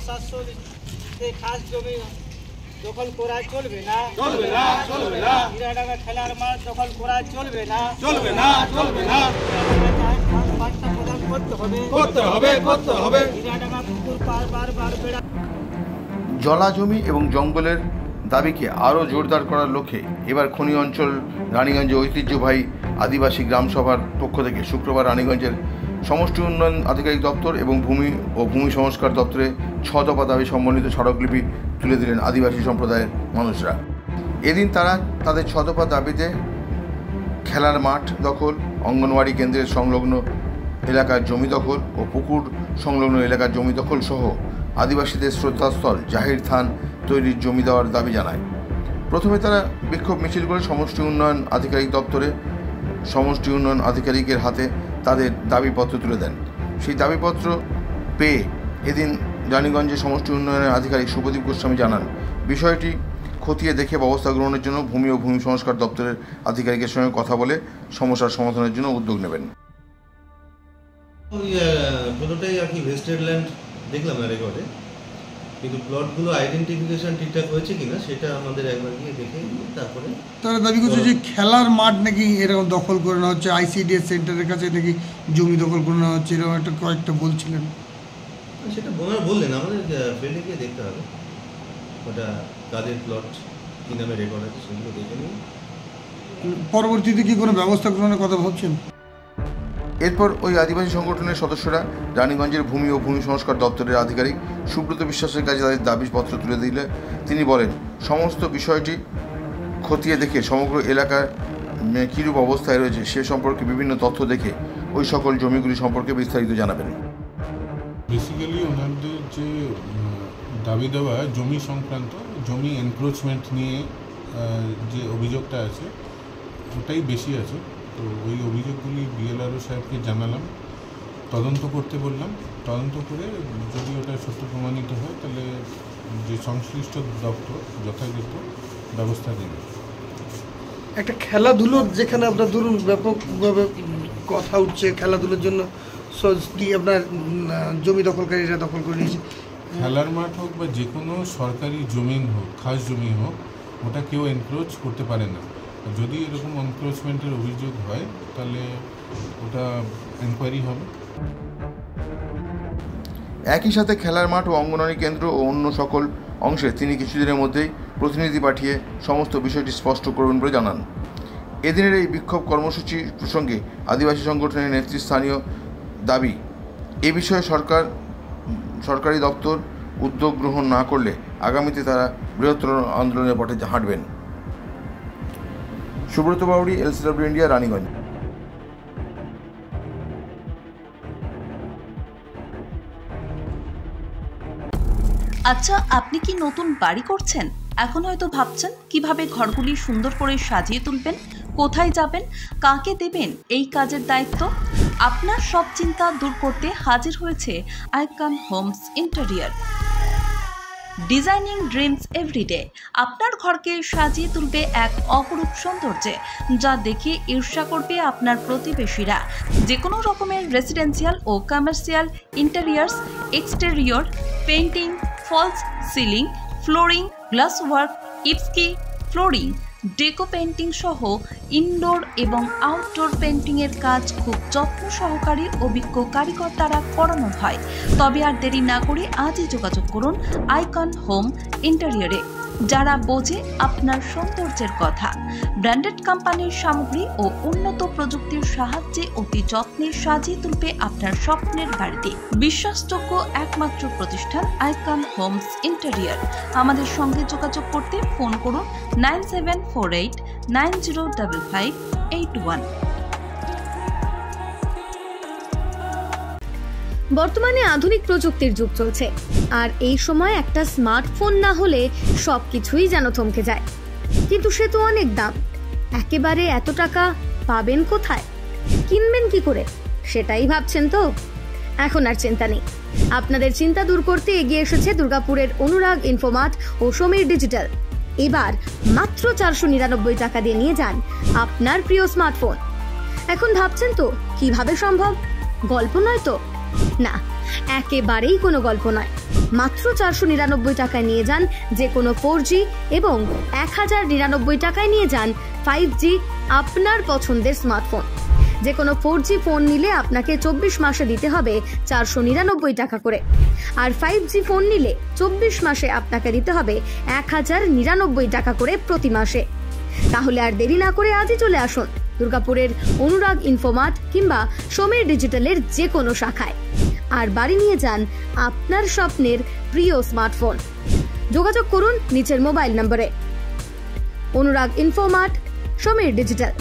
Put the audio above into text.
খাস জমি দখল করা চলবে না, হীরাডাঙ্গা খেলার মাঠ দখল করা চলবে না। জলা জমি এবং জঙ্গলের দাবিকে আরও জোরদার করার লক্ষ্যে এবার খনি অঞ্চল রানীগঞ্জে ঐতিহ্যবাহী আদিবাসী গ্রামসভার পক্ষ থেকে শুক্রবার রানীগঞ্জের সমষ্টি উন্নয়ন আধিকারিক দপ্তর এবং ভূমি ও ভূমি সংস্কার দপ্তরে 6 দফা দাবি সম্বলিত স্মারকলিপি তুলে দিলেন আদিবাসী সম্প্রদায়ের মানুষরা। এদিন তারা তাদের 6 দফা দাবিতে খেলার মাঠ দখল, অঙ্গনওয়াড়ি কেন্দ্রের সংলগ্ন এলাকার জমি দখল ও পুকুর সংলগ্ন এলাকার জমি দখল সহ আদিবাসীদের শ্রদ্ধাস্থল জাহির থান তৈরির জমি দেওয়ার দাবি জানায়। প্রথমে তারা বিক্ষোভ মিছিল করে সমষ্টি উন্নয়ন আধিকারিক দপ্তরে সমষ্টি উন্নয়ন আধিকারিকের হাতে তাদের দাবিপত্র তুলে দেন। সেই দাবিপত্র পেয়ে এদিন রানীগঞ্জের সমষ্টি উন্নয়নের আধিকারিক শুভদীপ গোস্বামী জানান, বিষয়টি খতিয়ে দেখে ব্যবস্থা গ্রহণের জন্য ভূমি ও ভূমি সংস্কার দপ্তরের আধিকারিকের সঙ্গে কথা বলে সমস্যার সমাধানের জন্য উদ্যোগ নেবেন। পুরোটাই আর কি ভেস্টেড ল্যান্ড দেখলাম না রেকর্ডে, কিন্তু প্লটগুলো আইডেন্টিফিকেশন ঠিকঠাক হয়েছে কিনা সেটা আমাদের একবার গিয়ে দেখে তারপরে তারা দাবি করছে যে খেলার মাঠ নাকি এরকম দখল করে নেওয়া হচ্ছে, আইসিডিএস সেন্টারের কাছে নাকি জমি দখল করে নেওয়া হচ্ছে, এরকম একটা কয়েকটা বলছিলেন। সেটা বললেন, আমাদের ফিল্ডে গিয়ে দেখতে হবে ওটা কাদের প্লট কী নামে রেকর্ড আছে সেগুলো দেখে নিই। পরবর্তীতে কি কোনো ব্যবস্থা গ্রহণের কথা ভাবছেন? এরপর ওই আদিবাসী সংগঠনের সদস্যরা রানীগঞ্জের ভূমি ও ভূমি সংস্কার দপ্তরের আধিকারিক সুব্রত বিশ্বাসের কাছে তাদের দাবিপত্র তুলে দিলে তিনি বলেন, সমস্ত বিষয়টি খতিয়ে দেখে সমগ্র এলাকার কীরূপ অবস্থায় রয়েছে সে সম্পর্কে বিভিন্ন তথ্য দেখে ওই সকল জমিগুলি সম্পর্কে বিস্তারিত জানাবেন। বেসিক্যালি ওনাদের যে দাবি দেওয়া জমি সংক্রান্ত জমি এনক্রোচমেন্ট নিয়ে যে অভিযোগটা আছে ওটাই বেশি আছে। তো ওই অভিযোগগুলি বিএলআরও সাহেবকে জানালাম, তদন্ত করতে বললাম, তদন্ত করে যদি ওটা সত্য প্রমাণিত হয় তাহলে যে সংশ্লিষ্ট দপ্তর যথাযথ ব্যবস্থা দেবে। একটা খেলাধুলোর যেখানে আপনার ধরুন ব্যাপকভাবে কথা উঠছে, খেলাধুলোর জন্য কি আপনার জমি দখলকারীরা দখল করে নিয়েছে, খেলার মাঠ হোক বা যে কোনো সরকারি জমিন হোক, খাস জমি হোক, ওটা কেউ এনক্রোচ করতে পারে না। যদি এরকম এনক্রোচমেন্টের অভিযোগ হয় তাহলে ওটা এনকোয়ারি হবে। একই সাথে খেলার মাঠ ও অঙ্গনওয়াড়ি কেন্দ্র ও অন্য সকল অংশে তিনি কিছুদিনের মধ্যেই প্রতিনিধি পাঠিয়ে সমস্ত বিষয়টি স্পষ্ট করবেন বলে জানান। এদিনের এই বিক্ষোভ কর্মসূচি প্রসঙ্গে আদিবাসী সংগঠনের নেতৃস্থানীয় দাবি, এ বিষয়ে সরকারি দপ্তর উদ্যোগ গ্রহণ না করলে আগামীতে তারা বৃহত্তর আন্দোলনের পথে হাঁটবেন। Subrata Bauri, LCW India, Raniganj. আচ্ছা, আপনি কি নতুন বাড়ি করছেন? এখন হয়তো ভাবছেন কিভাবে ঘরগুলি সুন্দর করে সাজিয়ে তুলবেন, কোথায় যাবেন, কাকে দেবেন এই কাজের দায়িত্ব। আপনার সব চিন্তা দূর করতে হাজির হয়েছে Icon Homes interior. Designing dreams everyday আপনার ঘরকে সাজিয়ে তুলবে এক অপরূপ সৌন্দর্যে, যা দেখে ঈর্ষা করবে আপনার প্রতিবেশীরা। যে কোনো রকমের রেসিডেন্সিয়াল ও commercial interiors, exterior, painting, false ceiling, flooring, glass work, ইপস্কি ফ্লোরিং, ডেকো পেইন্টিং সহ ইনডোর এবং আউটডোর পেইন্টিংয়ের কাজ খুব যত্ন সহকারে অভিজ্ঞ কারিগর দ্বারা করানো হয়। তবে আর দেরি না করে আজই যোগাযোগ করুন আইকন হোম ইন্টেরিয়রে, যারা বোঝে আপনার সৌন্দর্যের কথা। ব্র্যান্ডেড কোম্পানির সামগ্রী ও উন্নত প্রযুক্তির সাহায্যে অতি যত্নে সাজিয়ে তুলবে আপনার স্বপ্নের বাড়িতে। বিশ্বাসযোগ্য একমাত্র প্রতিষ্ঠান আইকন হোমস ইন্টেরিয়র। আমাদের সঙ্গে যোগাযোগ করতে ফোন করুন 9748905581। বর্তমানে আধুনিক প্রযুক্তির যুগ চলছে, আর এই সময় একটা স্মার্টফোন না হলে সবকিছুই যেন থমকে যায়। কিন্তু সে তো অনেক দাম, একেবারে এত টাকা পাবেন কোথায়, কিনবেন কি করে, সেটাই ভাবছেন তো? এখন আর চিন্তা নেই, আপনাদের চিন্তা দূর করতে এগিয়ে এসেছে দুর্গাপুরের অনুরাগ ইনফোমার্ট ও সমীর ডিজিটাল। এবার মাত্র 499 টাকা দিয়ে নিয়ে যান আপনার প্রিয় স্মার্টফোন। এখন ভাবছেন তো কিভাবে সম্ভব? গল্প নয় তো? না, একেবারেই কোনো গল্প নয়। মাত্র 499 টাকায় নিয়ে যান যে কোনো 4G এবং 1099 টাকায় নিয়ে যান 5G আপনার পছন্দের স্মার্টফোন। যে কোনো 4G ফোন নিলে আপনাকে 24 মাসে দিতে হবে 499 টাকা করে, আর 5G ফোন নিলে 24 মাসে আপনাকে দিতে হবে 1099 টাকা করে প্রতি মাসে। তাহলে আর দেরি না করে আজই চলে আসুন দুর্গাপুরের অনুরাগ ইনফোমার্ট কিংবা সমীর ডিজিটালের যে কোনো শাখায়, আর বাড়ি নিয়ে যান আপনার স্বপ্নের প্রিয় স্মার্টফোন। যোগাযোগ করুন নিচের মোবাইল নম্বরে। অনুরাগ ইনফোমার্ট, সমীর ডিজিটাল।